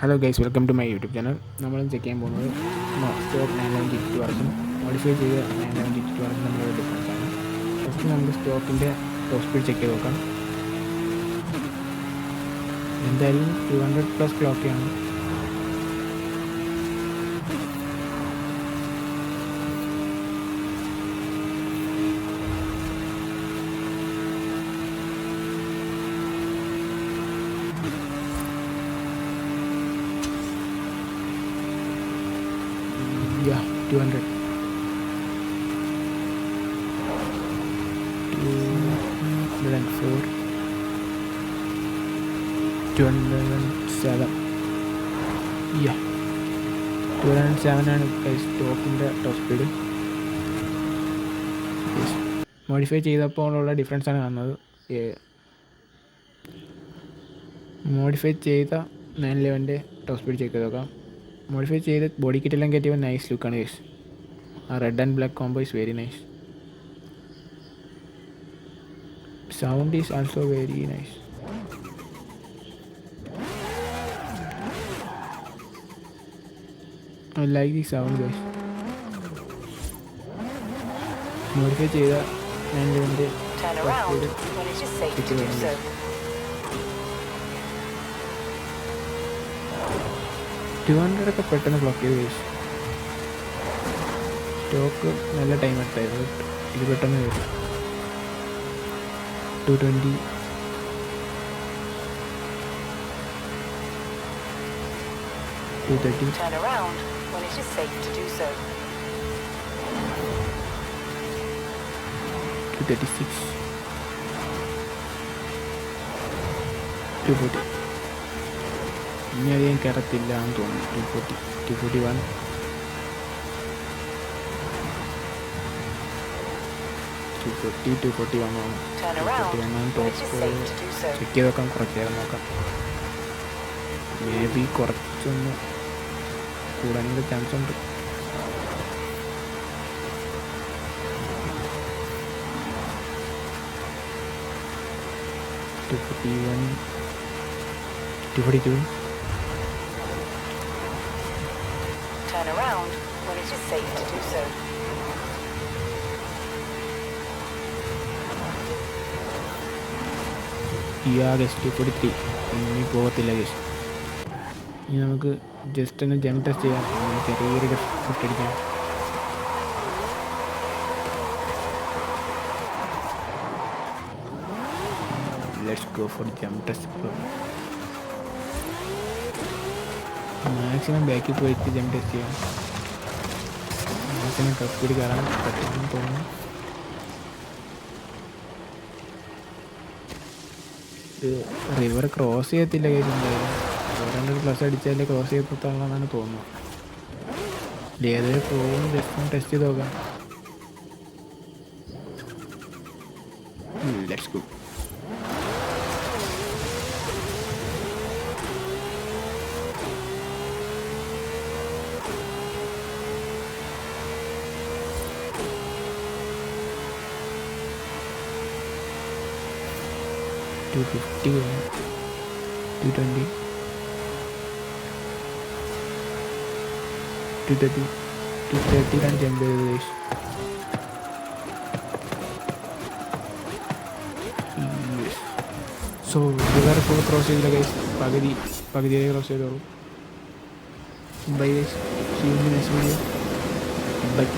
Hello guys, welcome to my YouTube channel. നമ്മൾ check ചെയ്യാൻ പോകുന്നത് സ്റ്റോക്ക് 911 വർക്കും മോഡിഫൈ ചെയ്ത് 911 വർക്കും തമ്മിലുള്ള ഡിഫറൻസ് ആണ്. ഫസ്റ്റ് നമുക്ക് സ്റ്റോക്കിൻ്റെ ടോപ്പ് സ്പീഡ് ചെക്ക് ചെയ്ത് നോക്കാം. എന്തായാലും 200+ ക്ലോക്കാണ്. Yeah, 200. 204. 207. Yeah, 207 ആണ് സ്റ്റോക്കിൻ്റെ ടോപ്പ് സ്പീഡ്. മോഡിഫൈ ചെയ്തപ്പോഴുള്ള ഡിഫറൻസ് ആണ് കാണുന്നത്. മോഡിഫൈ ചെയ്ത 911 ടോപ്പ് സ്പീഡ് ചെക്ക് ചെയ്ത് നോക്കാം. മോഡിഫൈ ചെയ്ത് ബോഡി കിറ്റെല്ലാം കയറ്റിയപ്പോൾ നൈസ് ലുക്കാണ് ഗൈസ്. ആ red and black combo is very nice. Sound is also very nice. I like the sound guys. Modify ചെയ്ത 911 200 ഒക്കെ പെട്ടെന്ന് ബ്ലോക്ക് ചെയ്ത് ഗൈസ്. സ്റ്റോക്ക് നല്ല ടൈം എടുത്തായിരുന്നു, ഇത് പെട്ടെന്ന് വരും. 220. 230. 236. 240. ഇനി അധികം കയറത്തില്ല എന്ന് തോന്നുന്നു. 240. 241. 240. 241 ആണ്. 241 ടോപ്പ് ചെക്ക് ചെയ്ത് നോക്കാം. കുറച്ച് നേരം നോക്കാം. മേ ബി കുറച്ചൊന്ന് കൂടാനുള്ള ചാൻസ് ഉണ്ട്. Two 242. Turn around when it is safe to do so. Guest 243. ഇനി പോകത്തില്ല ഗസ്റ്റ്. ഇനി നമുക്ക് ജസ്റ്റ് ഒന്ന് ജംപ് ടെസ്റ്റ് ചെയ്യാം. ചെറിയൊരു ലിഫ്റ്റ് അടിക്കാം. Let's go for jump test. Maximum ബാക്കിൽ പോയിട്ട് ജംപ് ടെസ്റ്റ് ചെയ്യാം. മാക്സിമം ടോപ്പ് സ്പീഡ് കയറാൻ പറ്റുമെന്ന് തോന്നുന്നു. ഇത് റിവർ ക്രോസ് ചെയ്യത്തില്ല കേൾക്കുന്നുണ്ടായിരുന്നു. 200+ അടിച്ചാലേ ക്രോസ് ചെയ്യപ്പെട്ടാണെന്നാണ് തോന്നുന്നത്. ഏതൊരു പോകും ജസ്റ്റ് ടെസ്റ്റ് ചെയ്ത് നോക്കാം. Let's go. $250. 220. 230. 230 ജമ്പ് ചെയ്ത് guys. So river full cross ചെയ്തില്ല ഗൈസ്. പകുതിയെ ക്രോസ് ചെയ്തോളൂ. Bye guys. See you in the next video. By.